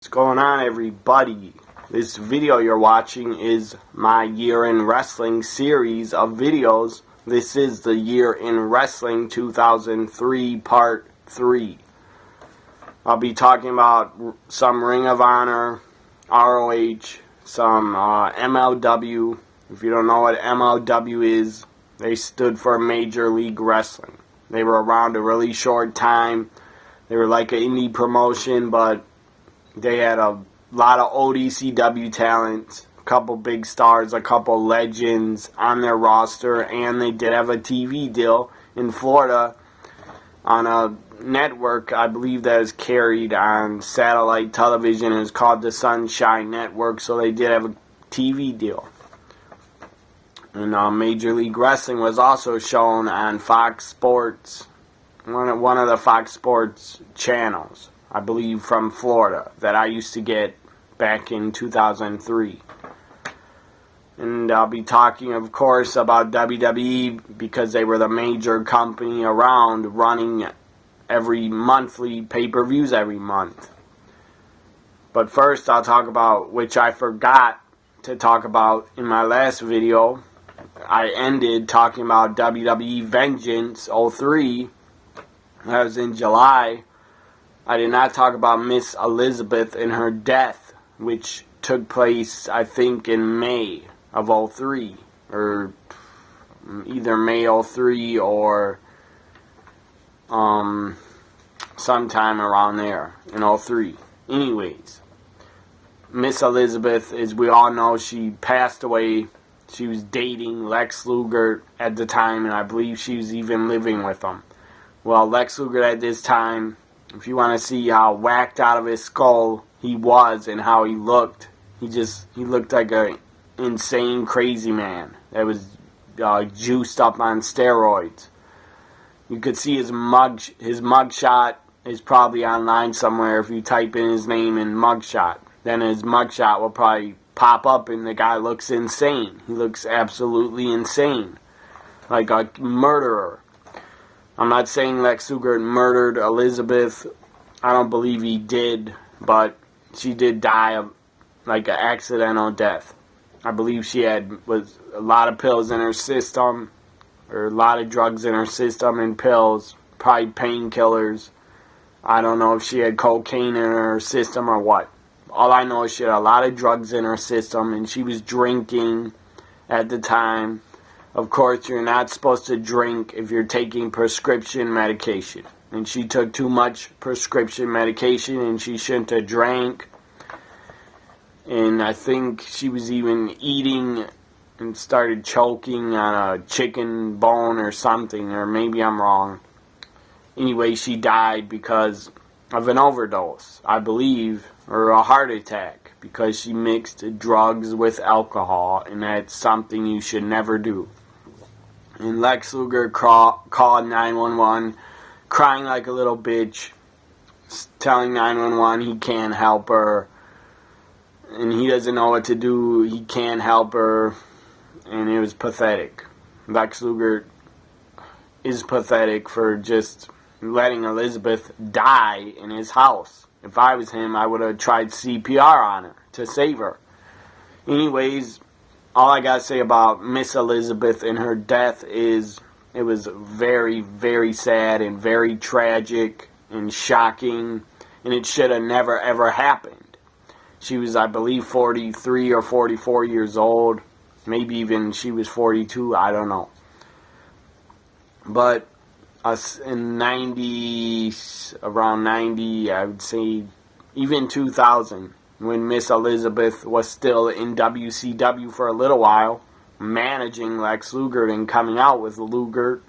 What's going on, everybody? This video you're watching is my Year in Wrestling series of videos. This is the Year in Wrestling 2003 Part 3. I'll be talking about some Ring of Honor, ROH, some MLW. If you don't know what MLW is, they stood for Major League Wrestling. They were around a really short time. They were like an indie promotion, but they had a lot of ODCW talent, a couple big stars, a couple legends on their roster, and they did have a TV deal in Florida on a network, I believe, that is carried on satellite television. It's called the Sunshine Network, so they did have a TV deal. And Major League Wrestling was also shown on Fox Sports, one of the Fox Sports channels, I believe, from Florida, that I used to get back in 2003. And I'll be talking, of course, about WWE because they were the major company around, running every monthly pay-per-views every month. But first, I'll talk about, which I forgot to talk about in my last video. I ended talking about WWE Vengeance 03. That was in July. I did not talk about Miss Elizabeth and her death, which took place, I think, in May of 03, or either May 03 or sometime around there in 03. Anyways, Miss Elizabeth, as we all know, she passed away. She was dating Lex Luger at the time, and I believe she was even living with him. Well, Lex Luger at this time, if you want to see how whacked out of his skull he was and how he looked, he looked like an insane, crazy man that was juiced up on steroids. You could see his mugshot is probably online somewhere if you type in his name in mugshot. Then his mugshot will probably pop up and the guy looks insane. He looks absolutely insane. Like a murderer. I'm not saying Lex Luger murdered Elizabeth. I don't believe he did, but she did die of like an accidental death. I believe she was a lot of pills in her system, or a lot of drugs in her system and pills, probably painkillers. I don't know if she had cocaine in her system or what. All I know is she had a lot of drugs in her system, and she was drinking at the time. Of course, you're not supposed to drink if you're taking prescription medication. And she took too much prescription medication, and she shouldn't have drank. And I think she was even eating and started choking on a chicken bone or something, or maybe I'm wrong. Anyway, she died because of an overdose, I believe, or a heart attack, because she mixed drugs with alcohol, and that's something you should never do. And Lex Luger called 911, crying like a little bitch, telling 911 he can't help her, and he doesn't know what to do, he can't help her, and it was pathetic. Lex Luger is pathetic for just letting Elizabeth die in his house. If I was him, I would have tried CPR on her to save her. Anyways, all I gotta say about Miss Elizabeth and her death is it was very, very sad and very tragic and shocking, and it should have never ever happened. She was, I believe, 43 or 44 years old. Maybe even she was 42, I don't know. But in around 90, I would say, even 2000, when Miss Elizabeth was still in WCW for a little while, managing Lex Luger and coming out with Luger,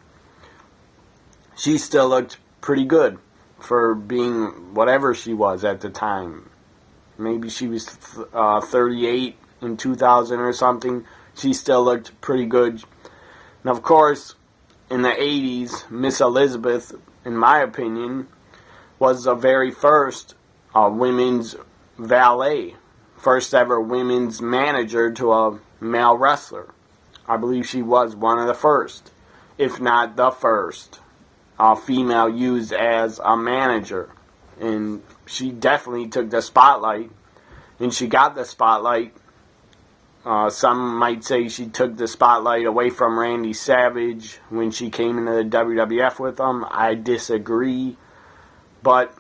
she still looked pretty good for being whatever she was at the time. Maybe she was 38 in 2000 or something. She still looked pretty good. And of course, in the 80s, Miss Elizabeth, in my opinion, was the very first women's valet. First ever women's manager to a male wrestler. I believe she was one of the first, if not the first, female used as a manager. And she definitely took the spotlight, and she got the spotlight. Some might say she took the spotlight away from Randy Savage when she came into the WWF with him. I disagree. But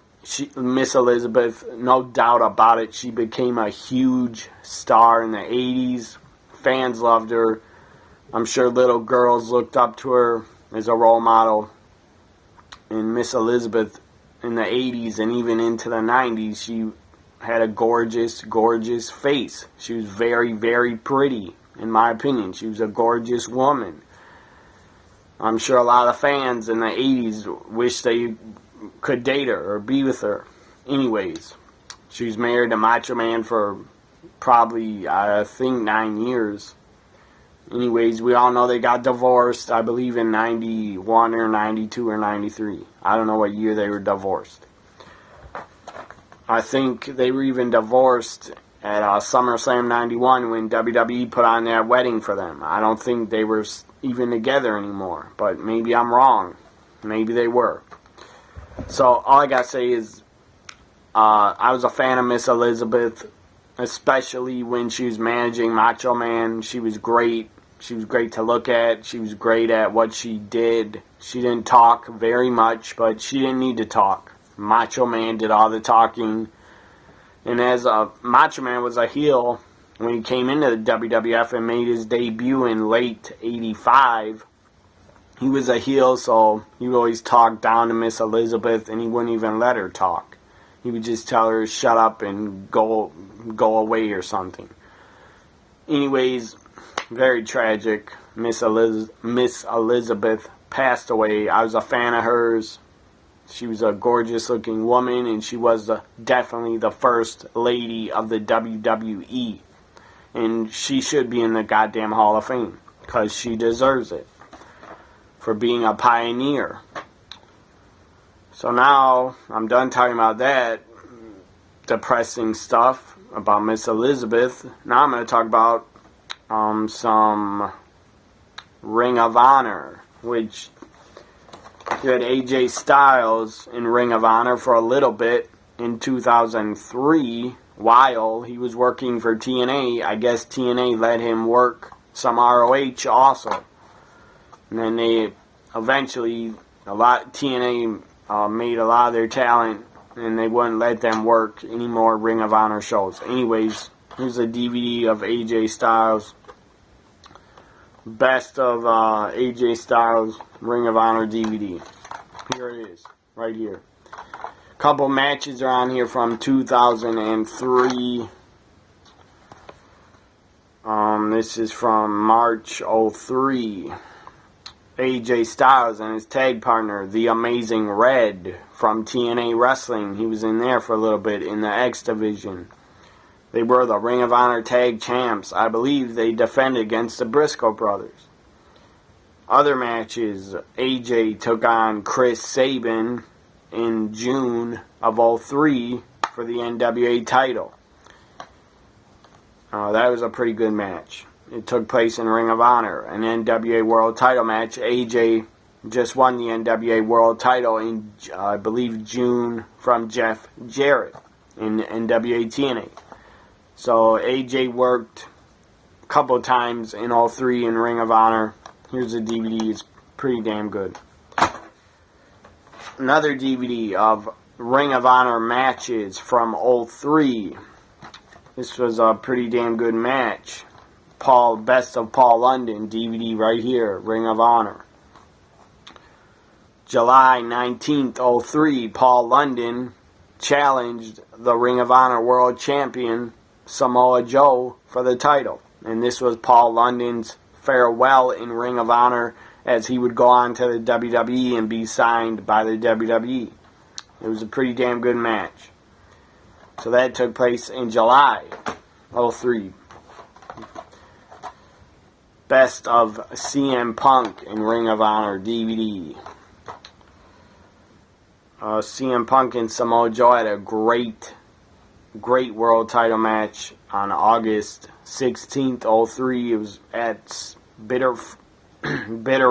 Miss Elizabeth, no doubt about it, she became a huge star in the 80s. Fans loved her. I'm sure little girls looked up to her as a role model. And Miss Elizabeth in the 80s and even into the 90s, she had a gorgeous, gorgeous face. She was very, very pretty, in my opinion. She was a gorgeous woman. I'm sure a lot of fans in the 80s wish they could date her or be with her. Anyways, she was married to Macho Man for probably, I think, 9 years. Anyways, we all know they got divorced, I believe in 91 or 92 or 93. I don't know what year they were divorced. I think they were even divorced at SummerSlam 91 when WWE put on their wedding for them. I don't think they were even together anymore, but maybe I'm wrong. Maybe they were. So all I got to say is I was a fan of Miss Elizabeth, especially when she was managing Macho Man. She was great. She was great to look at. She was great at what she did. She didn't talk very much, but she didn't need to talk. Macho Man did all the talking. And as Macho Man was a heel when he came into the WWF and made his debut in late 85, he was a heel, so he would always talk down to Miss Elizabeth, and he wouldn't even let her talk. He would just tell her, shut up and go away or something. Anyways, very tragic. Miss Elizabeth passed away. I was a fan of hers. She was a gorgeous-looking woman, and she was definitely the first lady of the WWE. And she should be in the goddamn Hall of Fame, because she deserves it for being a pioneer. So now, I'm done talking about that depressing stuff about Miss Elizabeth. Now I'm going to talk about some Ring of Honor, which you had AJ Styles in Ring of Honor for a little bit in 2003 while he was working for TNA. I guess TNA let him work some ROH also. And then they eventually, TNA made a lot of their talent, and they wouldn't let them work any more Ring of Honor shows. Anyways, here's a DVD of AJ Styles. Best of AJ Styles Ring of Honor DVD. Here it is, right here. Couple matches are on here from 2003. This is from March 03. AJ Styles and his tag partner, The Amazing Red, from TNA Wrestling. He was in there for a little bit in the X Division. They were the Ring of Honor Tag Champs. I believe they defended against the Briscoe brothers. Other matches, AJ took on Chris Sabin in June of 03 for the NWA title. That was a pretty good match. It took place in Ring of Honor, an NWA World title match. AJ just won the NWA World title in, I believe, June from Jeff Jarrett in NWA TNA. So AJ worked a couple times in 03 in Ring of Honor. Here's the DVD. It's pretty damn good. Another DVD of Ring of Honor matches from 03. This was a pretty damn good match. Best of Paul London DVD right here, Ring of Honor. July 19th, 03, Paul London challenged the Ring of Honor World Champion Samoa Joe for the title. And this was Paul London's farewell in Ring of Honor as he would go on to the WWE and be signed by the WWE. It was a pretty damn good match. So that took place in July 03. Best of CM Punk in Ring of Honor DVD. CM Punk and Samoa Joe had a great world title match on August 16th, 03. It was at Bitter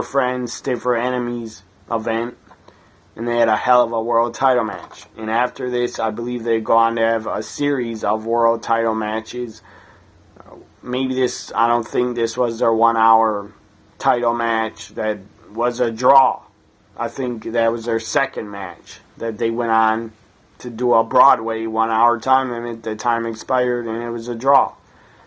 Friends, Stiffer Enemies event and they had a hell of a world title match. And after this, I believe they go on to have a series of world title matches. Maybe this, I don't think this was their 1 hour title match. That was a draw. I think that was their second match that they went on to do a Broadway 1 hour time limit. The time expired and it was a draw.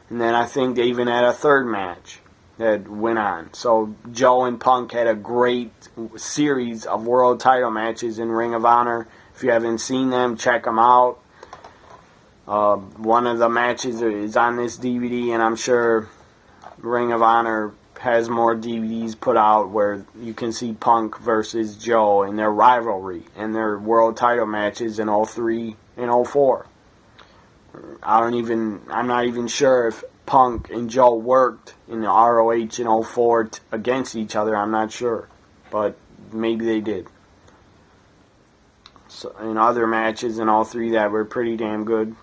And then I think they even had a third match that went on. So Joe and Punk had a great series of world title matches in Ring of Honor. If you haven't seen them, check them out. One of the matches is on this DVD, and I'm sure Ring of Honor has more DVDs put out where you can see Punk versus Joe and their rivalry and their world title matches in 03 and 04. I'm not even sure if Punk and Joe worked in the ROH in 04 against each other. I'm not sure, but maybe they did. So in other matches in 03 that were pretty damn good,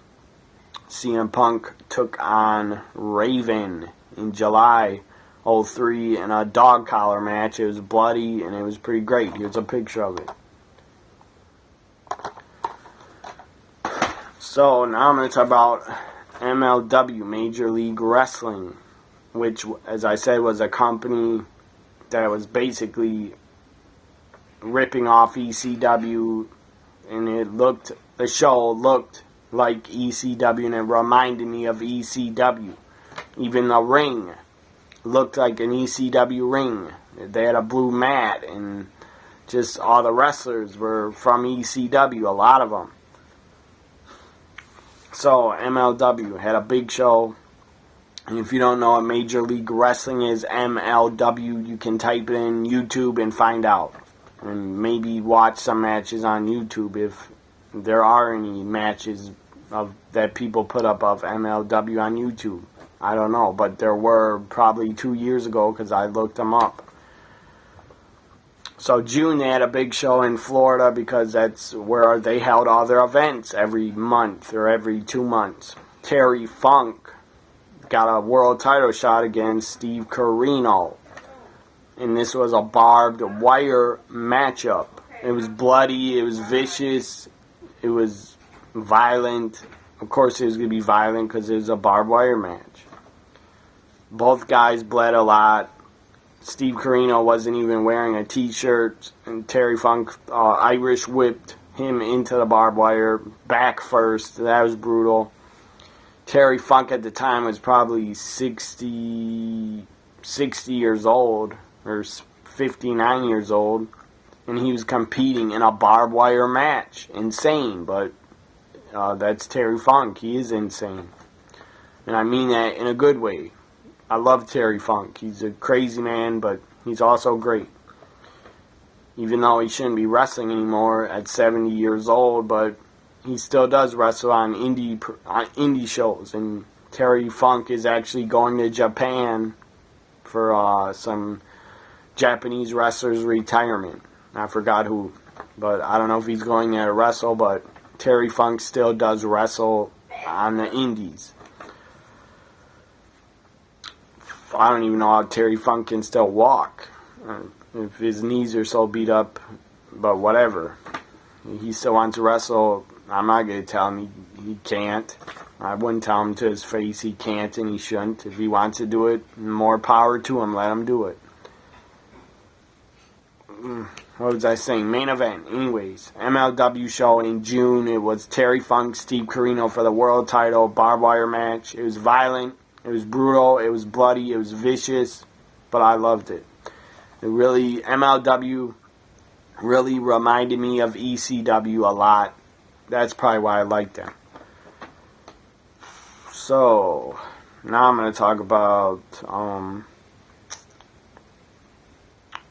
CM Punk took on Raven in July 03 in a dog collar match. It was bloody and it was pretty great. Here's a picture of it. So now I'm going to talk about MLW, Major League Wrestling, which, as I said, was a company that was basically ripping off ECW, and the show looked like ECW, and it reminded me of ECW. Even the ring looked like an ECW ring. They had a blue mat, and just all the wrestlers were from ECW, a lot of them. So MLW had a big show, and if you don't know what Major League Wrestling is, MLW, you can type it in YouTube and find out, and maybe watch some matches on YouTube if there are any matches that people put up of MLW on YouTube. I don't know, but there were probably 2 years ago because I looked them up. So June, they had a big show in Florida because that's where they held all their events every month or every 2 months. Terry Funk got a world title shot against Steve Corino, and this was a barbed wire matchup. It was bloody, it was vicious, it was violent. Of course it was going to be violent because it was a barbed wire match. Both guys bled a lot. Steve Corino wasn't even wearing a t-shirt, and Terry Funk Irish whipped him into the barbed wire back first. That was brutal. Terry Funk at the time was probably 60 years old, or 59 years old, and he was competing in a barbed wire match. Insane, but that's Terry Funk. He is insane. And I mean that in a good way. I love Terry Funk. He's a crazy man, but he's also great. Even though he shouldn't be wrestling anymore at 70 years old, but he still does wrestle on indie shows. And Terry Funk is actually going to Japan for some Japanese wrestlers' retirement. I forgot who, but I don't know if he's going there to wrestle, but Terry Funk still does wrestle on the indies. I don't even know how Terry Funk can still walk. If his knees are so beat up, but whatever. He still wants to wrestle. I'm not going to tell him he can't. I wouldn't tell him to his face he can't and he shouldn't. If he wants to do it, more power to him. Let him do it. What was I saying? Main event. Anyways, MLW show in June. It was Terry Funk, Steve Corino for the world title barbed wire match. It was violent. It was brutal, it was bloody, it was vicious, but I loved it. MLW really reminded me of ECW a lot. That's probably why I liked them. So, now I'm going to talk about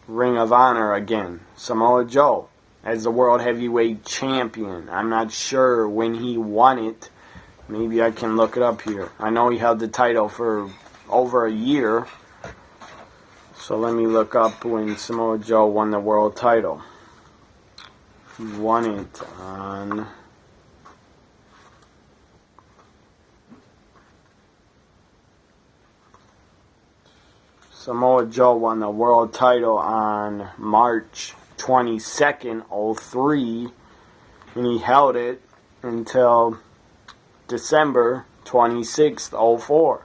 Ring of Honor again. Samoa Joe as the World Heavyweight Champion. I'm not sure when he won it. Maybe I can look it up here. I know he held the title for over a year. So let me look up when Samoa Joe won the world title. He won it on... Samoa Joe won the world title on March 22nd, 03, and he held it until December 26th, 04.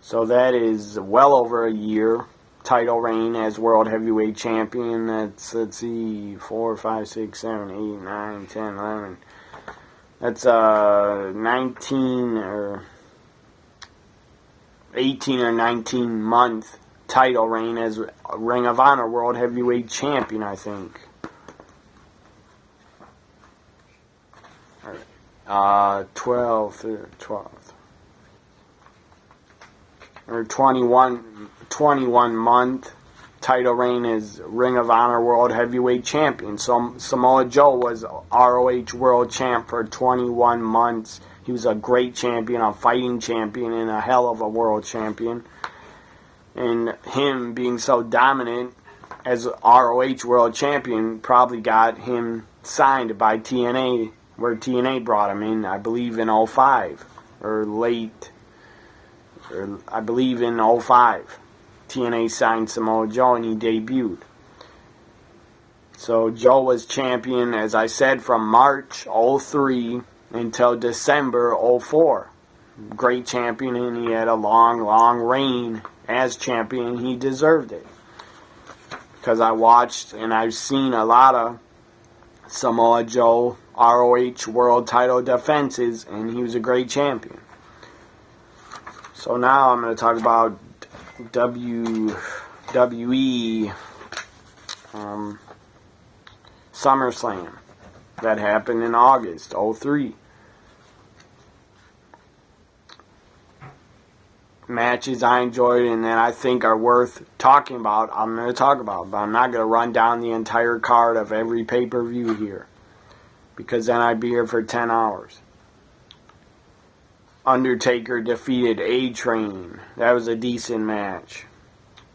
So that is well over a year title reign as World Heavyweight Champion. That's, let's see, 4, 5, 6, 7, 8, 9, 10, 11. That's 19 or 18 or 19 month title reign as Ring of Honor World Heavyweight Champion, I think. 12 or 21 month title reign as Ring of Honor World Heavyweight Champion. So Samoa Joe was ROH World Champ for 21 months. He was a great champion, a fighting champion, and a hell of a world champion. And him being so dominant as ROH World Champion probably got him signed by TNA, where TNA brought him in, I believe in 05, or late, or I believe in 05. TNA signed Samoa Joe and he debuted. So Joe was champion, as I said, from March 03 until December 04. Great champion, and he had a long reign as champion. He deserved it. Because I watched and I've seen a lot of Samoa Joe ROH World title defenses, and he was a great champion. So now I'm going to talk about WWE SummerSlam that happened in August 03. Matches I enjoyed and that I think are worth talking about, I'm going to talk about. But I'm not going to run down the entire card of every pay-per-view here, because then I'd be here for 10 hours. Undertaker defeated A-Train. That was a decent match.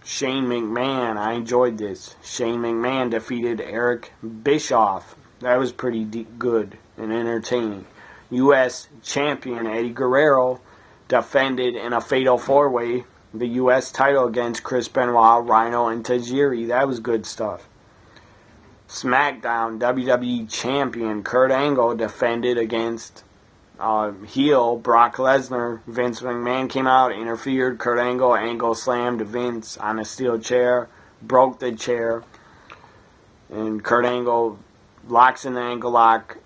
Shane McMahon, I enjoyed this. Shane McMahon defeated Eric Bischoff. That was pretty good and entertaining. U.S. Champion Eddie Guerrero defended in a fatal four-way the U.S. title against Chris Benoit, Rhino, and Tajiri. That was good stuff. SmackDown WWE Champion Kurt Angle defended against heel Brock Lesnar. Vince McMahon came out, interfered. Kurt Angle slammed Vince on a steel chair, broke the chair, and Kurt Angle locks in the ankle lock,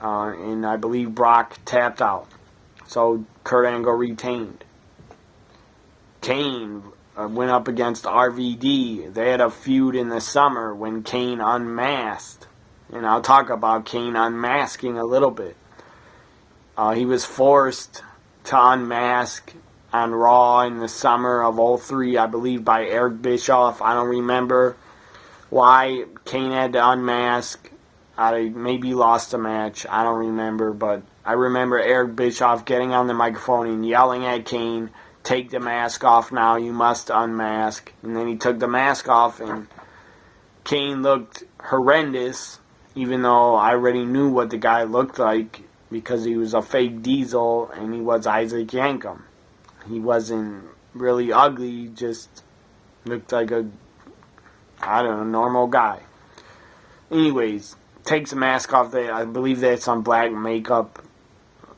and I believe Brock tapped out. So Kurt Angle retained. Kane went up against RVD. They had a feud in the summer when Kane unmasked. And I'll talk about Kane unmasking a little bit. He was forced to unmask on Raw in the summer of 03, I believe, by Eric Bischoff. I don't remember why Kane had to unmask. I maybe lost a match. I don't remember, but I remember Eric Bischoff getting on the microphone and yelling at Kane, "Take the mask off now, you must unmask." And then he took the mask off, and Kane looked horrendous, even though I already knew what the guy looked like, because he was a fake Diesel and he was Isaac Yankem. He wasn't really ugly, he just looked like a, I don't know, normal guy. Anyways, takes the mask off. I believe that's some black makeup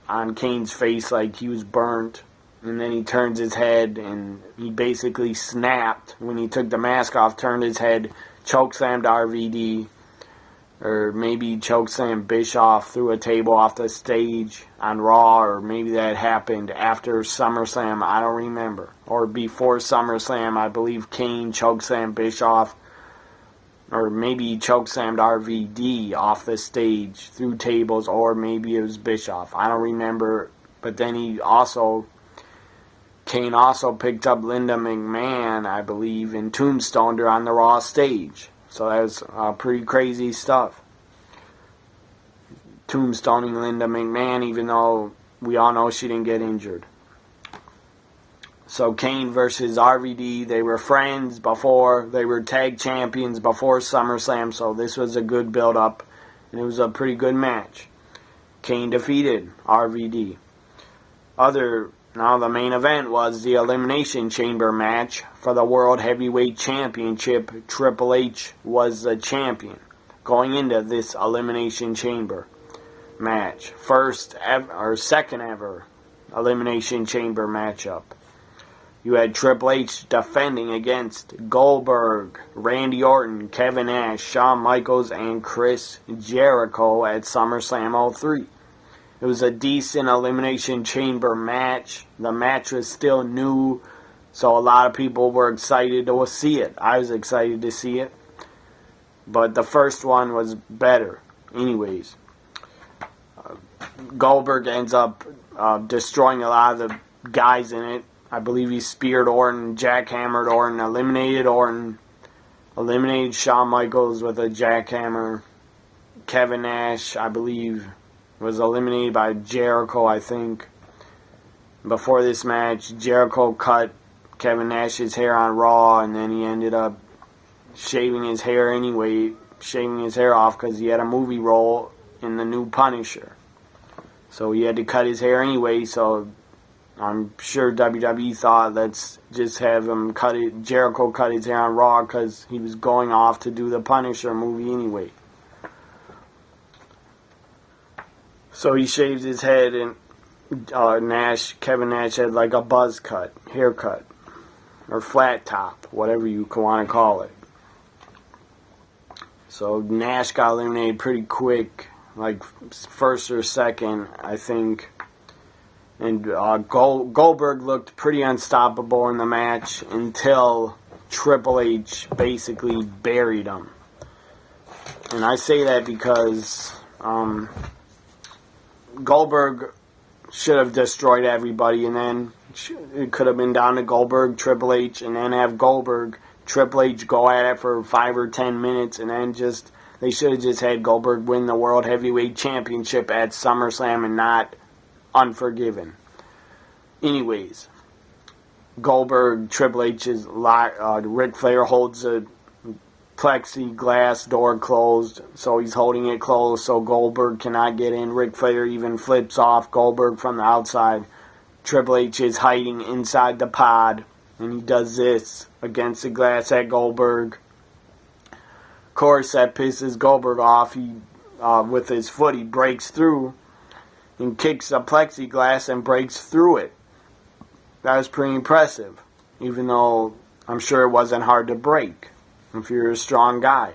on Kane's face, like he was burnt. And then he turns his head and he basically snapped when he took the mask off, turned his head, chokeslammed RVD. Or maybe chokeslammed Bischoff through a table off the stage on Raw, or maybe that happened after SummerSlam, I don't remember. Or before SummerSlam, I believe Kane chokeslammed Bischoff, or maybe he chokeslammed RVD off the stage through tables, or maybe it was Bischoff. I don't remember. But then Kane also picked up Linda McMahon, I believe, and tombstoned her on the Raw stage. So that was pretty crazy stuff. Tombstoning Linda McMahon, even though we all know she didn't get injured. So Kane versus RVD, they were friends before. They were tag champions before SummerSlam, so this was a good build-up. And it was a pretty good match. Kane defeated RVD. Other Now the main event was the Elimination Chamber match for the World Heavyweight Championship. Triple H was the champion going into this Elimination Chamber match. First ever, or second ever Elimination Chamber matchup. You had Triple H defending against Goldberg, Randy Orton, Kevin Nash, Shawn Michaels, and Chris Jericho at SummerSlam 03. It was a decent Elimination Chamber match. The match was still new, so a lot of people were excited to see it. I was excited to see it. But the first one was better. Anyways, Goldberg ends up destroying a lot of the guys in it. I believe he speared Orton, jackhammered Orton, eliminated Shawn Michaels with a jackhammer. Kevin Nash, I believe, was eliminated by Jericho, I think. Before this match, Jericho cut Kevin Nash's hair on Raw, and then he ended up shaving his hair off because he had a movie role in the new Punisher. So he had to cut his hair anyway, so I'm sure WWE thought, let's just have him Jericho cut his hair on Raw because he was going off to do the Punisher movie anyway. So he shaved his head, and Kevin Nash had like a buzz cut, haircut, or flat top, whatever you want to call it. So Nash got eliminated pretty quick, like first or second, I think. And Goldberg looked pretty unstoppable in the match until Triple H basically buried him. And I say that because Goldberg should have destroyed everybody, and then it could have been down to Goldberg, Triple H, and then have Goldberg, Triple H go at it for 5 or 10 minutes, and then they should have just had Goldberg win the World Heavyweight Championship at SummerSlam and not Unforgiven. Anyways, Goldberg, Triple H's, Ric Flair holds a plexiglass door closed, so he's holding it closed so Goldberg cannot get in. Ric Flair even flips off Goldberg from the outside. Triple H is hiding inside the pod, and he does this against the glass at Goldberg. Of course, that pisses Goldberg off. He, with his foot, he breaks through and kicks the plexiglass and breaks through it. That was pretty impressive, even though I'm sure it wasn't hard to break if you're a strong guy.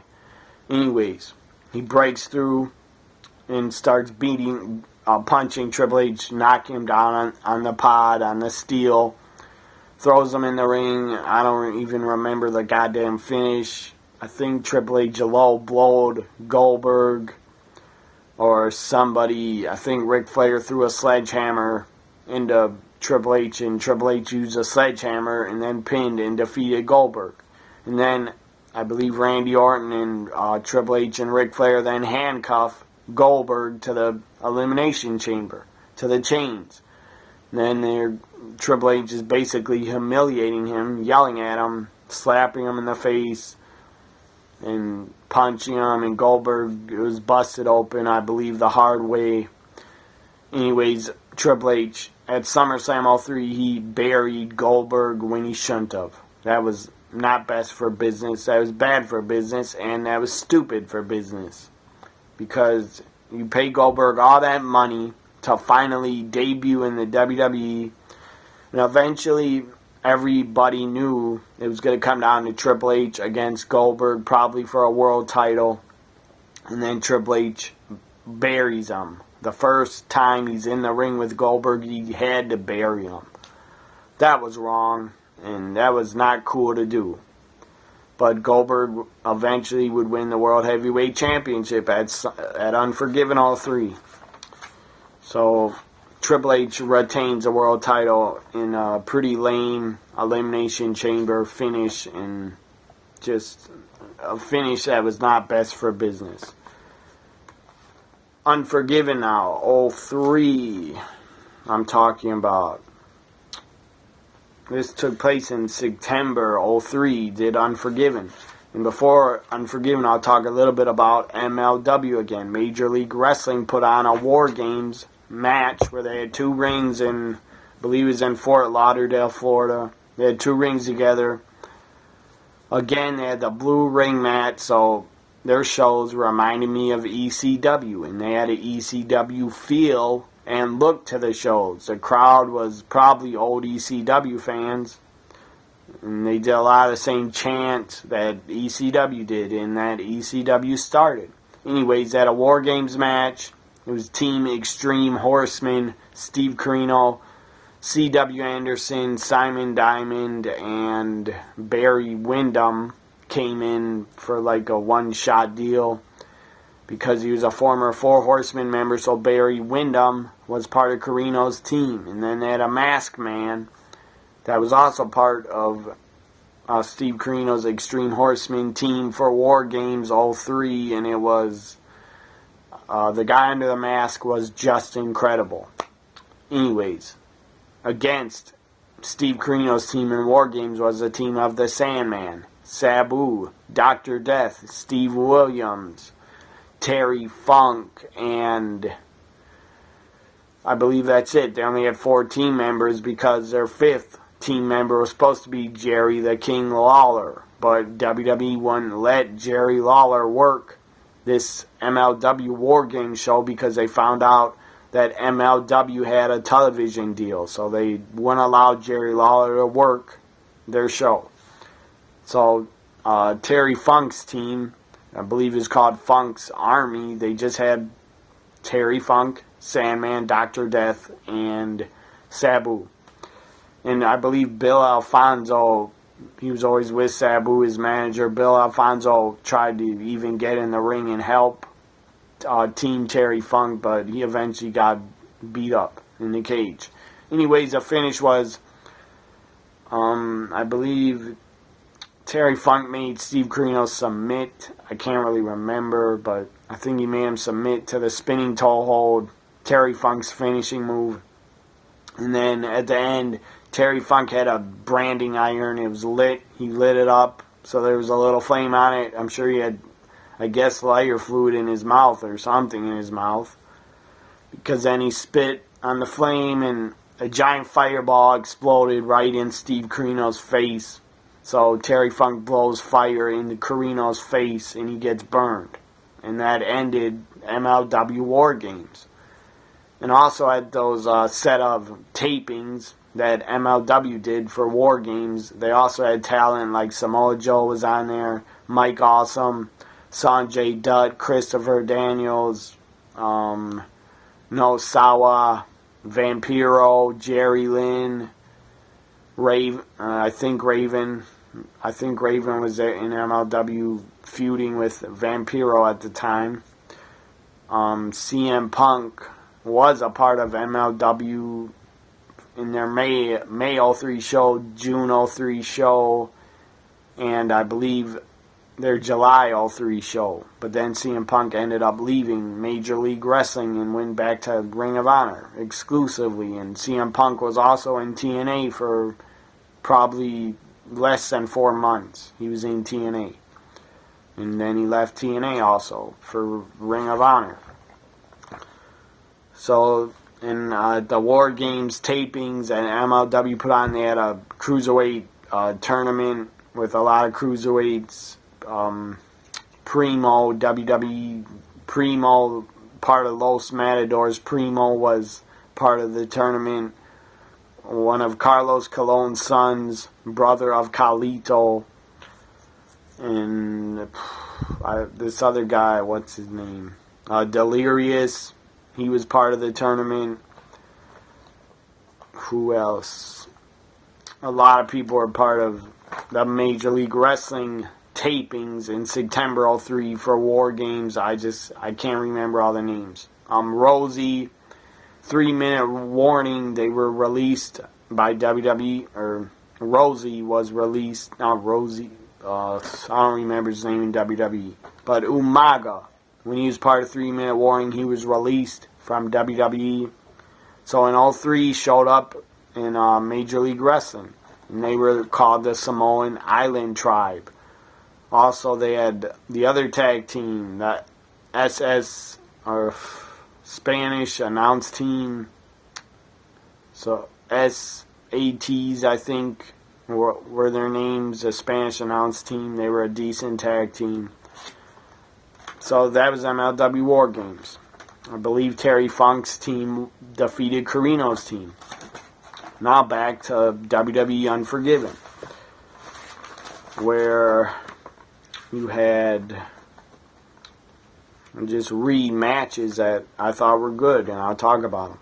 Anyways, he breaks through and starts punching Triple H, knocking him down on the pod, on the steel, throws him in the ring. I don't even remember the goddamn finish. I think Triple H low blowed Goldberg or somebody. I think Ric Flair threw a sledgehammer into Triple H, and Triple H used a sledgehammer and then pinned and defeated Goldberg. And then I believe Randy Orton and Triple H and Ric Flair then handcuff Goldberg to the Elimination Chamber, to the chains. And then Triple H is basically humiliating him, yelling at him, slapping him in the face, and punching him, and Goldberg was busted open, I believe, the hard way. Anyways, Triple H, at SummerSlam 03, he buried Goldberg when he shouldn't have. That was not best for business. That was bad for business, and that was stupid for business. Because you pay Goldberg all that money to finally debut in the WWE, and eventually everybody knew it was going to come down to Triple H against Goldberg, probably for a world title, and then Triple H buries him. The first time he's in the ring with Goldberg, he had to bury him. That was wrong, and that was not cool to do. But Goldberg eventually would win the World Heavyweight Championship at Unforgiven 03. So Triple H retains the world title in a pretty lame Elimination Chamber finish, and just a finish that was not best for business. Unforgiven now, 03, I'm talking about. This took place in September 03, did Unforgiven. And before Unforgiven, I'll talk a little bit about MLW again. Major League Wrestling put on a War Games match where they had 2 rings, and I believe it was in Fort Lauderdale, Florida. They had 2 rings together. Again, they had the blue ring mat, so their shows reminded me of ECW, and they had an ECW feel and look to the shows. The crowd was probably old ECW fans, and they did a lot of the same chants that ECW did and that ECW started. Anyways, they had a War Games match. It was Team Extreme Horsemen, Steve Corino, C.W. Anderson, Simon Diamond, and Barry Windham came in for like a one-shot deal because he was a former Four Horsemen member, so Barry Windham was part of Corino's team. And then they had a Masked Man that was also part of Steve Corino's Extreme Horsemen team for War Games 03, and it was the guy under the mask was just incredible. Anyways, against Steve Corino's team in War Games was a team of the Sandman, Sabu, Dr. Death, Steve Williams, Terry Funk, and I believe that's it. They only had 4 team members because their 5th team member was supposed to be Jerry the King Lawler, but WWE wouldn't let Jerry Lawler work this MLW War Games show because they found out that MLW had a television deal, so they wouldn't allow Jerry Lawler to work their show. So Terry Funk's team, I believe is called Funk's Army, they just had Terry Funk, Sandman, Dr. Death, and Sabu. And I believe Bill Alfonso, he was always with Sabu, his manager. Bill Alfonso tried to even get in the ring and help Team Terry Funk, but he eventually got beat up in the cage. Anyways, the finish was, I believe Terry Funk made Steve Corino submit. I can't really remember, but I think he made him submit to the spinning toe hold, Terry Funk's finishing move. And then at the end, Terry Funk had a branding iron. It was lit. He lit it up, so there was a little flame on it. I'm sure he had, I guess, lighter fluid in his mouth or something in his mouth. Because then he spit on the flame, and a giant fireball exploded right in Steve Corino's face. So Terry Funk blows fire into Corino's face, and he gets burned. And that ended MLW War Games. And also at those set of tapings that MLW did for War Games, they also had talent like Samoa Joe was on there, Mike Awesome, Sanjay Dutt, Christopher Daniels, Nosawa, Vampiro, Jerry Lynn, I think Raven was there in MLW feuding with Vampiro at the time. CM Punk was a part of MLW in their May 03 show, June 03 show, and I believe their July 03 show. But then CM Punk ended up leaving Major League Wrestling and went back to Ring of Honor exclusively. And CM Punk was also in TNA for probably less than 4 months. He was in TNA. And then he left TNA also for Ring of Honor. So in the War Games tapings and MLW put on, they had a cruiserweight tournament with a lot of cruiserweights. Primo, WWE Primo, part of Los Matadors. Primo was part of the tournament. One of Carlos Colon's sons, brother of Carlito. And this other guy, what's his name? Delirious. He was part of the tournament. Who else? A lot of people are part of the Major League Wrestling tapings in September 03 for War Games. I can't remember all the names. Rosie, 3-minute warning. They were released by WWE, or Rosie was released. Not Rosie. I don't remember his name in WWE. But Umaga, when he was part of 3-minute warning, he was released from WWE. So in 03, showed up in Major League Wrestling. And they were called the Samoan Island Tribe. Also, they had the other tag team, the SS, or Spanish announced team, So SATs, I think, were their names, a Spanish announced team. They were a decent tag team. So that was MLW War Games. I believe Terry Funk's team defeated Carino's team. Now back to WWE Unforgiven, where you had just rematches that I thought were good, and I'll talk about them.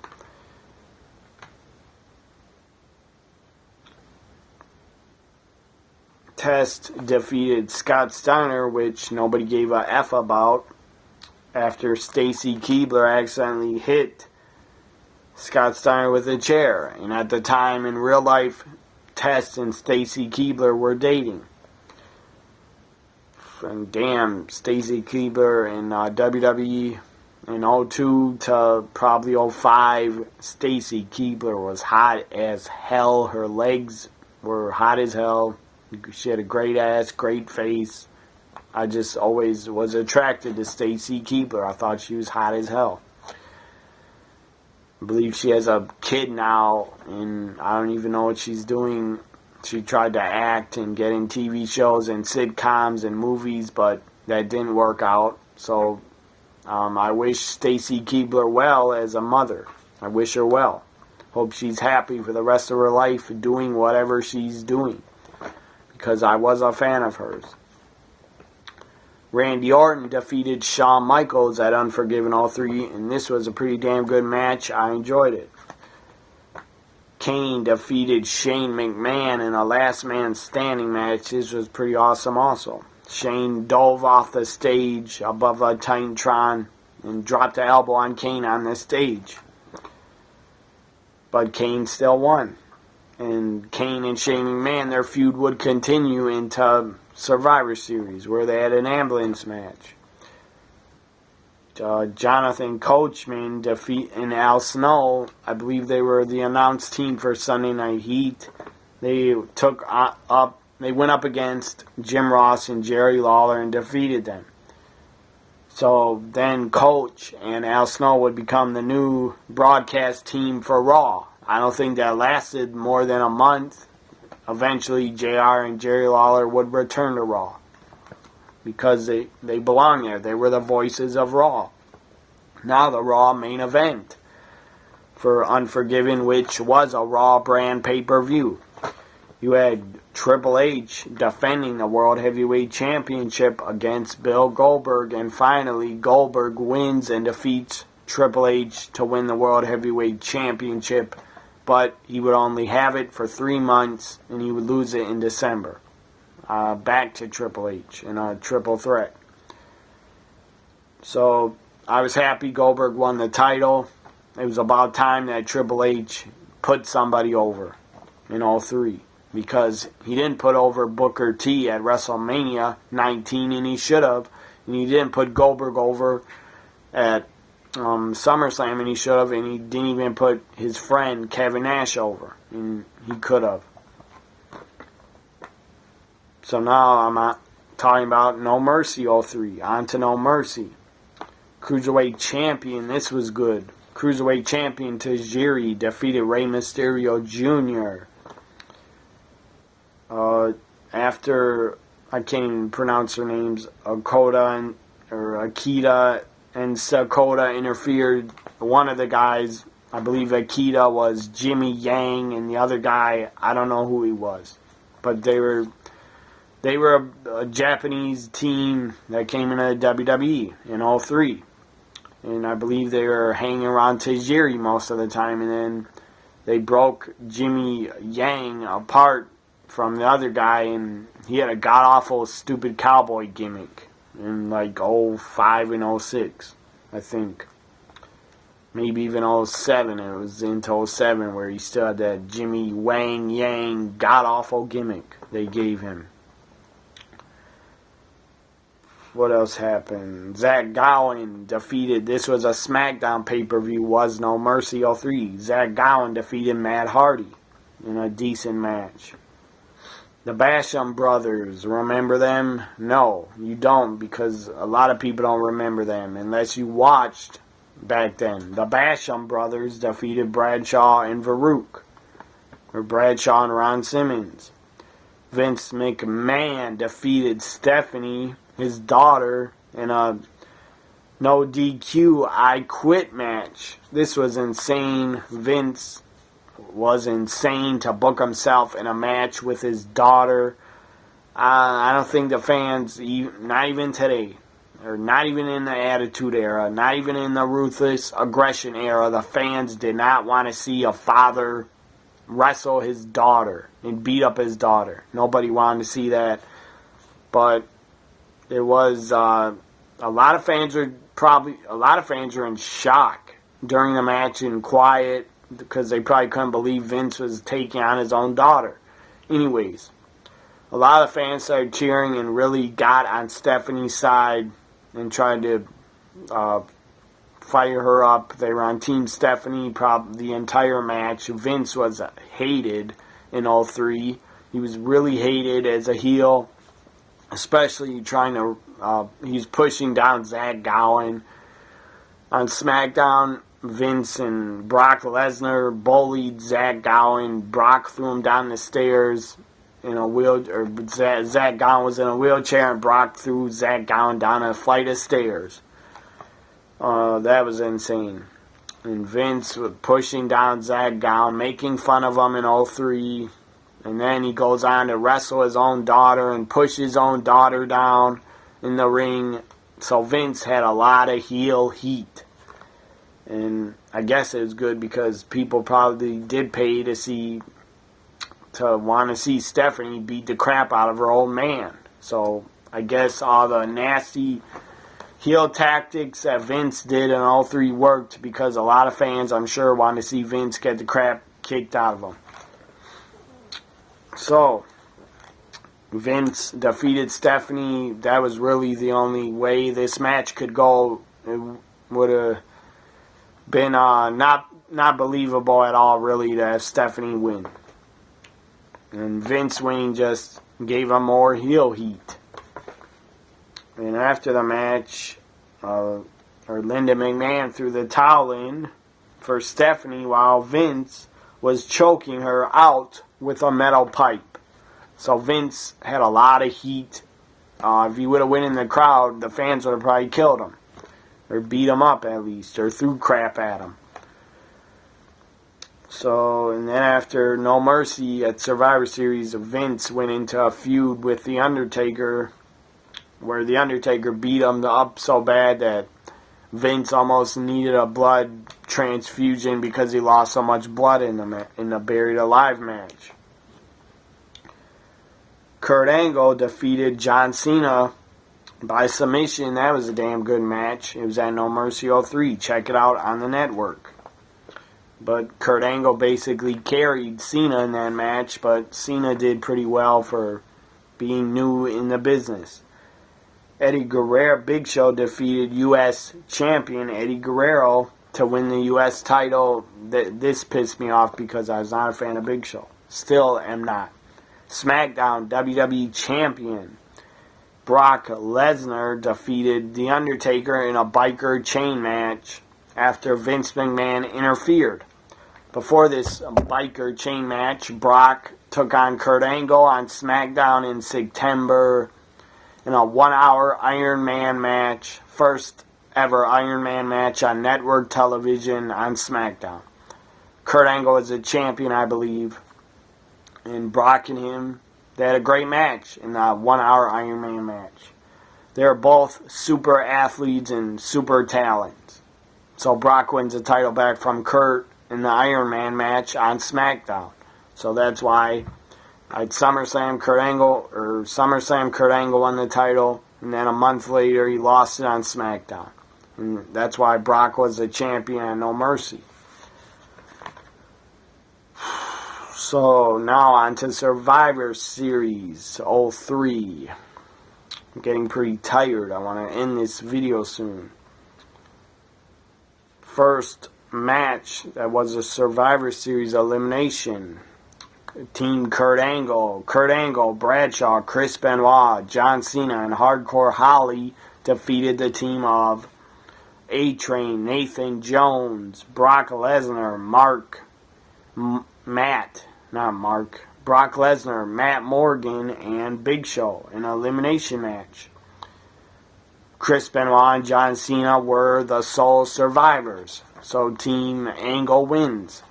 Test defeated Scott Steiner, which nobody gave a F about, after Stacy Keibler accidentally hit Scott Steiner with a chair. And at the time, in real life, Test and Stacy Keibler were dating. And damn, Stacy Keibler in WWE in 02 to probably 05, Stacy Keibler was hot as hell. Her legs were hot as hell. She had a great ass, great face. I just always was attracted to Stacy Keibler. I thought she was hot as hell. I believe she has a kid now, and I don't even know what she's doing. She tried to act and get in TV shows and sitcoms and movies, but that didn't work out. So I wish Stacy Keibler well as a mother. I wish her well. Hope she's happy for the rest of her life doing whatever she's doing, because I was a fan of hers. Randy Orton defeated Shawn Michaels at Unforgiven 03, and this was a pretty damn good match. I enjoyed it. Kane defeated Shane McMahon in a last man standing match. This was pretty awesome also. Shane dove off the stage above a Titantron and dropped the elbow on Kane on the stage. But Kane still won. And Kane and Shane McMahon, their feud would continue into Survivor Series, where they had an ambulance match. Jonathan Coachman and Al Snow, I believe they were the announced team for Sunday Night Heat. They went up against Jim Ross and Jerry Lawler and defeated them. So then Coach and Al Snow would become the new broadcast team for Raw. I don't think that lasted more than a month. Eventually, JR and Jerry Lawler would return to Raw, because they belong there. They were the voices of Raw. Now the Raw main event for Unforgiven, which was a Raw brand pay-per-view. You had Triple H defending the World Heavyweight Championship against Bill Goldberg, and finally Goldberg wins and defeats Triple H to win the World Heavyweight Championship, but he would only have it for 3 months, and he would lose it in December. Back to Triple H in a triple threat. So I was happy Goldberg won the title. It was about time that Triple H put somebody over in 03, because he didn't put over Booker T at WrestleMania 19, and he should have. And he didn't put Goldberg over at SummerSlam, and he should have. And he didn't even put his friend Kevin Nash over, and he could have. So now I'm talking about No Mercy 03. On to No Mercy. Cruiserweight Champion. This was good. Cruiserweight Champion Tajiri defeated Rey Mysterio Jr. After, I can't even pronounce their names, Akita and Sakota interfered. One of the guys, I believe Akita, was Jimmy Yang, and the other guy, I don't know who he was. But they were a Japanese team that came into WWE in 03. And I believe they were hanging around Tajiri most of the time, and then they broke Jimmy Yang apart from the other guy, and he had a god-awful stupid cowboy gimmick in like 05 and 06, I think. Maybe even 07. It was into 07 where he still had that Jimmy Wang Yang god-awful gimmick they gave him. What else happened? Zach Gowen defeated, this was a SmackDown pay-per-view, was No Mercy 03. Zach Gowen defeated Matt Hardy in a decent match. The Basham brothers, remember them? No, you don't, because a lot of people don't remember them unless you watched back then. The Basham brothers defeated Bradshaw and Farouk, or Bradshaw and Ron Simmons. Vince McMahon defeated Stephanie, his daughter, in a no DQ I Quit match. This was insane. Vince was insane to book himself in a match with his daughter. I don't think the fans, not even today, or not even in the Attitude Era, not even in the Ruthless Aggression Era, the fans did not want to see a father wrestle his daughter and beat up his daughter. Nobody wanted to see that. But it was a lot of fans were in shock during the match and quiet because they probably couldn't believe Vince was taking on his own daughter. Anyways, a lot of fans started cheering and really got on Stephanie's side and tried to fire her up. They were on Team Stephanie the entire match. Vince was hated in all three. He was really hated as a heel, especially he's pushing down Zach Gowen. On SmackDown, Vince and Brock Lesnar bullied Zach Gowen. Brock threw him down the stairs in a wheelchair. Zach Gowen was in a wheelchair, and Brock threw Zach Gowen down a flight of stairs. That was insane. And Vince was pushing down Zach Gowen, making fun of him in 03. And then he goes on to wrestle his own daughter and push his own daughter down in the ring. So Vince had a lot of heel heat. And I guess it was good because people probably did pay to want to see Stephanie beat the crap out of her old man. So I guess all the nasty heel tactics that Vince did in all three worked because a lot of fans, I'm sure, wanted to see Vince get the crap kicked out of him. So Vince defeated Stephanie. That was really the only way this match could go. It would have been not believable at all, really, to have Stephanie win. And Vince winning just gave him more heel heat. And after the match, Linda McMahon threw the towel in for Stephanie while Vince was choking her out with a metal pipe. So Vince had a lot of heat. If he would have went in the crowd, the fans would have probably killed him. Or beat him up at least. Or threw crap at him. So, and then after No Mercy at Survivor Series, Vince went into a feud with The Undertaker, where The Undertaker beat him up so bad that Vince almost needed a blood transfusion because he lost so much blood in the Buried Alive match. Kurt Angle defeated John Cena by submission. That was a damn good match. It was at No Mercy 03. Check it out on the network. But Kurt Angle basically carried Cena in that match, but Cena did pretty well for being new in the business. Eddie Guerrero, Big Show defeated U.S. champion Eddie Guerrero to win the U.S. title. This pissed me off because I was not a fan of Big Show. Still am not. SmackDown WWE champion Brock Lesnar defeated The Undertaker in a biker chain match after Vince McMahon interfered. Before this biker chain match, Brock took on Kurt Angle on SmackDown in September in a 1-hour Iron Man match. First ever Iron Man match on network television on SmackDown. Kurt Angle was a champion, I believe. And Brock and him, they had a great match in the 1-hour Iron Man match. They're both super athletes and super talents. So Brock wins the title back from Kurt in the Iron Man match on SmackDown. So that's why at SummerSlam Kurt Angle won the title, and then a month later he lost it on SmackDown. And that's why Brock was the champion at No Mercy. So now on to Survivor Series 03. I'm getting pretty tired. I want to end this video soon. First match that was a Survivor Series elimination. Team Kurt Angle, Bradshaw, Chris Benoit, John Cena, and Hardcore Holly defeated the team of A-Train, Nathan Jones, Brock Lesnar, Brock Lesnar, Matt Morgan, and Big Show in an elimination match. Chris Benoit and John Cena were the sole survivors, so Team Angle wins.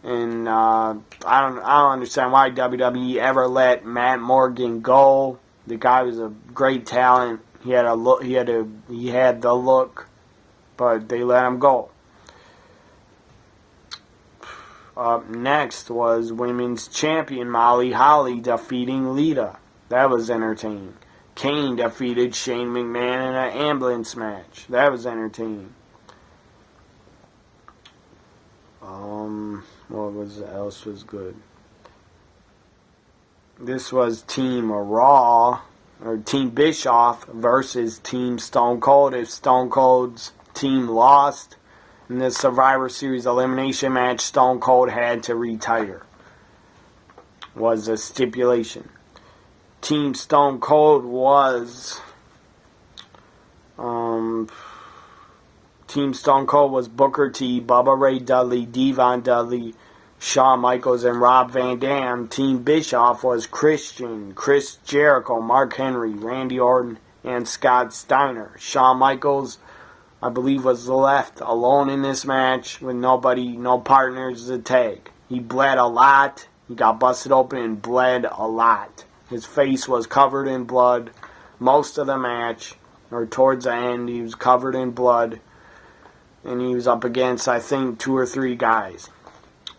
And I don't understand why WWE ever let Matt Morgan go. The guy was a great talent. He had the look, but they let him go. Up next was Women's Champion Molly Holly defeating Lita. That was entertaining. Kane defeated Shane McMahon in an ambulance match. That was entertaining. What else was good? This was Team Raw, or Team Bischoff versus Team Stone Cold. If Stone Cold's team lost in the Survivor Series elimination match, Stone Cold had to retire. Was a stipulation. Team Stone Cold was Team Stone Cold was Booker T, Bubba Ray Dudley, Devon Dudley, Shawn Michaels, and Rob Van Dam. Team Bischoff was Christian, Chris Jericho, Mark Henry, Randy Orton, and Scott Steiner. Shawn Michaels, I believe, was left alone in this match with no partners to tag. He bled a lot. He got busted open and bled a lot. His face was covered in blood most of the match, or towards the end, he was covered in blood, and he was up against, I think, 2 or 3 guys.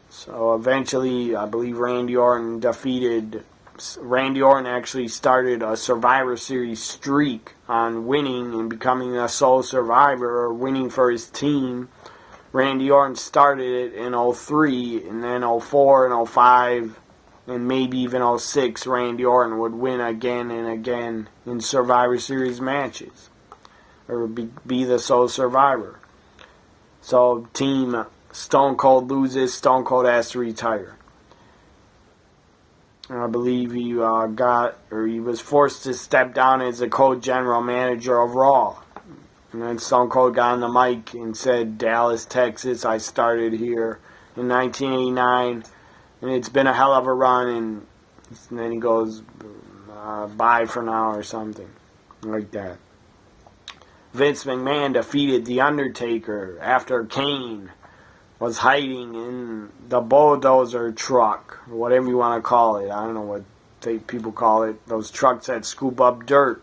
So eventually, I believe Randy Orton actually started a Survivor Series streak on winning and becoming a sole survivor, or winning for his team. Randy Orton started it in 03, and then 04 and 05, and maybe even 06, Randy Orton would win again and again in Survivor Series matches, or be the sole survivor. So Team Stone Cold loses. Stone Cold has to retire. I believe he was forced to step down as the co-general manager of Raw. And then Stone Cold got on the mic and said, "Dallas, Texas, I started here in 1989, and it's been a hell of a run." And then he goes, "Bye for now," or something like that. Vince McMahon defeated The Undertaker after Kane was hiding in the bulldozer truck, or whatever you want to call it. I don't know what people call it. Those trucks that scoop up dirt.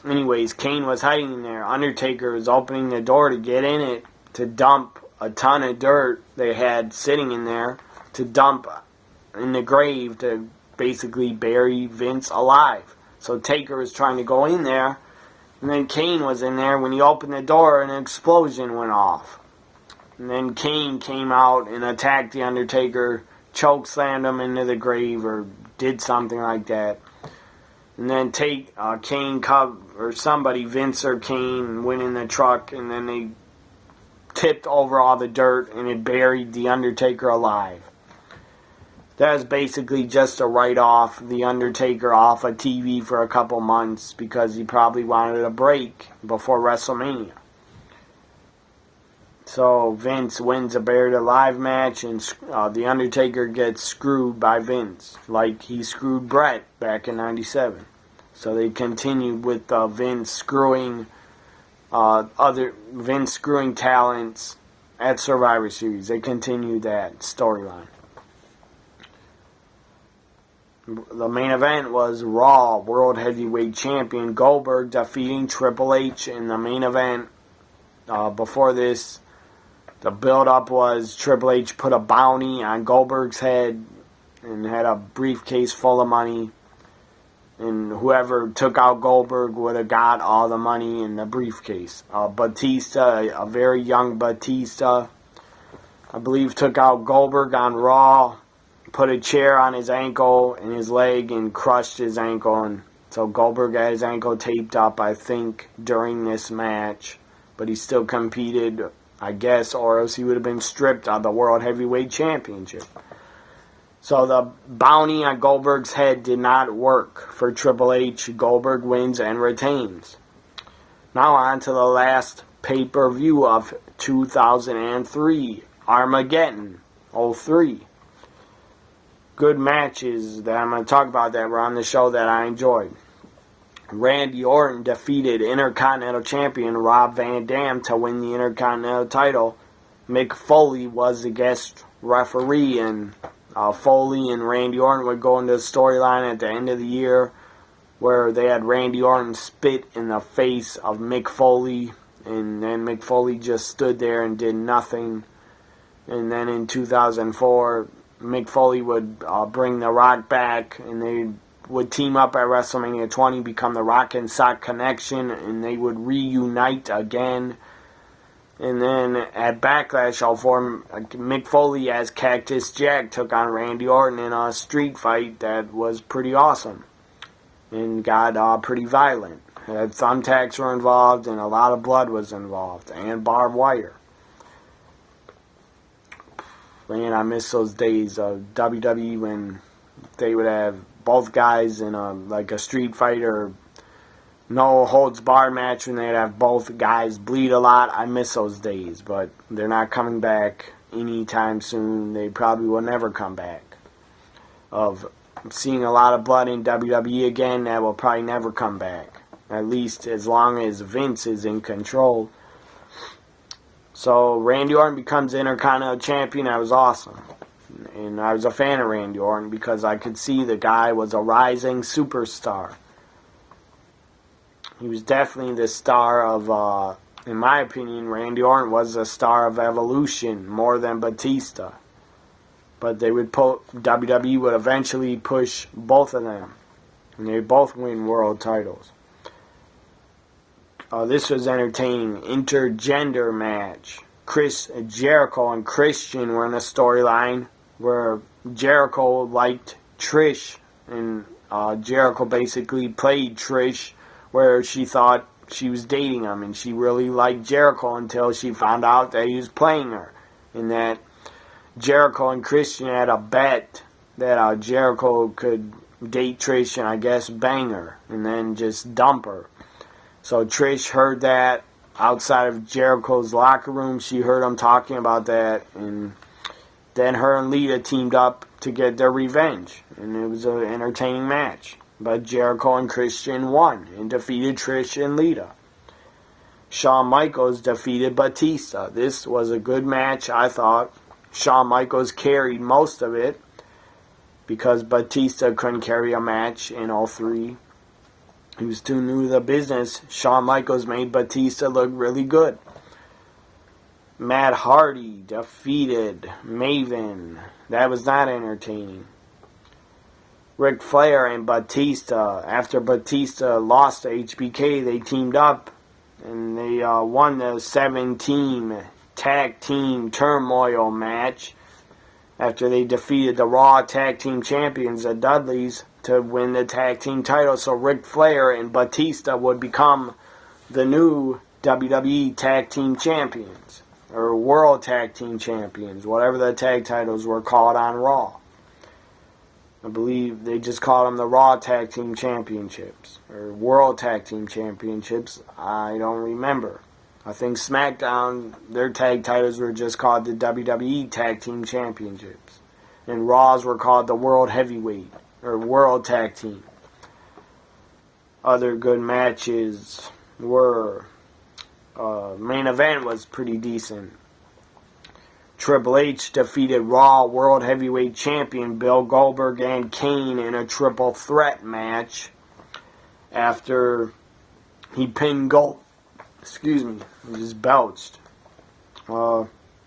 Anyways, Kane was hiding in there. Undertaker was opening the door to get in it to dump a ton of dirt they had sitting in there, to dump in the grave to basically bury Vince alive. So Taker was trying to go in there, and then Kane was in there. When he opened the door, an explosion went off. And then Kane came out and attacked The Undertaker, chokeslammed him into the grave, or did something like that. And then Vince or Kane, went in the truck, and then they tipped over all the dirt, and it buried The Undertaker alive. That was basically just to write off The Undertaker off of TV for a couple months, because he probably wanted a break before WrestleMania. So Vince wins a buried alive match, and The Undertaker gets screwed by Vince, like he screwed Brett back in '97. So they continued with Vince screwing talents at Survivor Series. They continued that storyline. The main event was Raw World Heavyweight Champion Goldberg defeating Triple H in the main event. Before this, the build-up was Triple H put a bounty on Goldberg's head and had a briefcase full of money. And whoever took out Goldberg would have got all the money in the briefcase. Batista, a very young Batista, I believe, took out Goldberg on Raw, put a chair on his ankle and his leg, and crushed his ankle. And so Goldberg had his ankle taped up, I think, during this match. But he still competed, I guess, or else he would have been stripped of the World Heavyweight Championship. So the bounty on Goldberg's head did not work for Triple H. Goldberg wins and retains. Now on to the last pay-per-view of 2003, Armageddon 03. Good matches that I'm going to talk about that were on the show that I enjoyed. Randy Orton defeated Intercontinental Champion Rob Van Dam to win the Intercontinental title. Mick Foley was the guest referee, and Foley and Randy Orton would go into the storyline at the end of the year where they had Randy Orton spit in the face of Mick Foley, and then Mick Foley just stood there and did nothing. And then in 2004, Mick Foley would bring The Rock back, and they would team up at WrestleMania 20, become the Rock and Sock Connection, and they would reunite again. And then at Backlash 04, Mick Foley as Cactus Jack took on Randy Orton in a street fight that was pretty awesome and got pretty violent. Thumbtacks were involved, and a lot of blood was involved, and barbed wire. Man, I miss those days of WWE when they would have both guys in a street fight or no holds barred match, when they'd have both guys bleed a lot. I miss those days, but they're not coming back anytime soon. They probably will never come back. Of seeing a lot of blood in WWE again, that will probably never come back. At least as long as Vince is in control. So Randy Orton becomes Intercontinental Champion. That was awesome. And I was a fan of Randy Orton because I could see the guy was a rising superstar. He was definitely the star of, in my opinion, Randy Orton was the star of Evolution more than Batista. But WWE would eventually push both of them. And they both win world titles. This was entertaining. Intergender match. Chris Jericho and Christian were in a storyline where Jericho liked Trish, and Jericho basically played Trish where she thought she was dating him, and she really liked Jericho until she found out that he was playing her, and that Jericho and Christian had a bet that Jericho could date Trish and I guess bang her and then just dump her. So Trish heard that outside of Jericho's locker room. She heard him talking about that, and then her and Lita teamed up to get their revenge, and it was an entertaining match. But Jericho and Christian won and defeated Trish and Lita. Shawn Michaels defeated Batista. This was a good match, I thought. Shawn Michaels carried most of it because Batista couldn't carry a match in 03. He was too new to the business. Shawn Michaels made Batista look really good. Matt Hardy defeated Maven. That was not entertaining. Ric Flair and Batista. After Batista lost to HBK, they teamed up and they won the 7-team tag team turmoil match after they defeated the Raw tag team champions, the Dudleys, to win the tag team title. So Ric Flair and Batista would become the new WWE tag team champions, or world tag team champions, whatever the tag titles were called on Raw. I believe they just called them the Raw tag team championships, or world tag team championships. I don't remember. I think SmackDown, their tag titles were just called the WWE tag team championships, and Raws were called the World Heavyweight or World Tag Team. Other good matches were, main event was pretty decent. Triple H defeated Raw World Heavyweight Champion Bill Goldberg and Kane in a triple threat match after he pinned I just belched.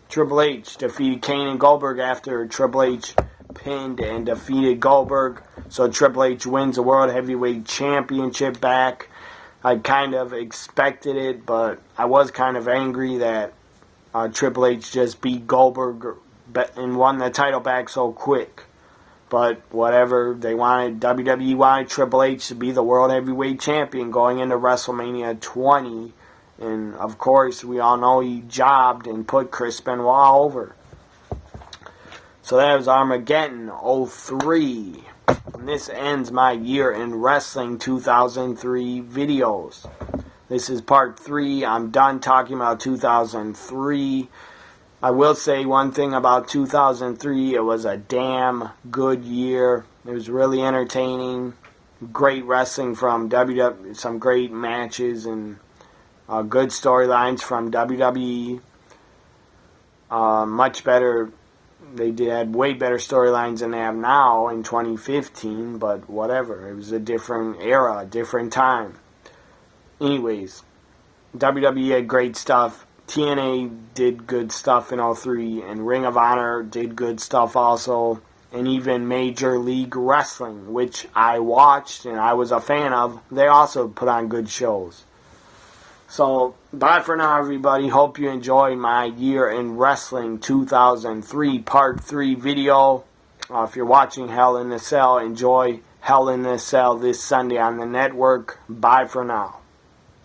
Triple H defeated Kane and Goldberg after Triple H pinned and defeated Goldberg. So Triple H wins the World Heavyweight Championship back. I kind of expected it, but I was kind of angry that Triple H just beat Goldberg and won the title back so quick. But whatever, WWE wanted Triple H to be the World Heavyweight Champion going into WrestleMania 20. And of course, we all know he jobbed and put Chris Benoit over. So that was Armageddon 03. And this ends my year in wrestling 2003 videos. This is part 3. I'm done talking about 2003. I will say one thing about 2003. It was a damn good year. It was really entertaining. Great wrestling from WWE. Some great matches and good storylines from WWE. Much better. They had way better storylines than they have now in 2015. But whatever. It was a different era, a different time. Anyways, WWE had great stuff. TNA did good stuff in 03, and Ring of Honor did good stuff also, and even Major League Wrestling, which I watched and I was a fan of, they also put on good shows. So, bye for now, everybody. Hope you enjoyed my Year in Wrestling 2003 Part 3 video. If you're watching Hell in a Cell, enjoy Hell in a Cell this Sunday on the network. Bye for now.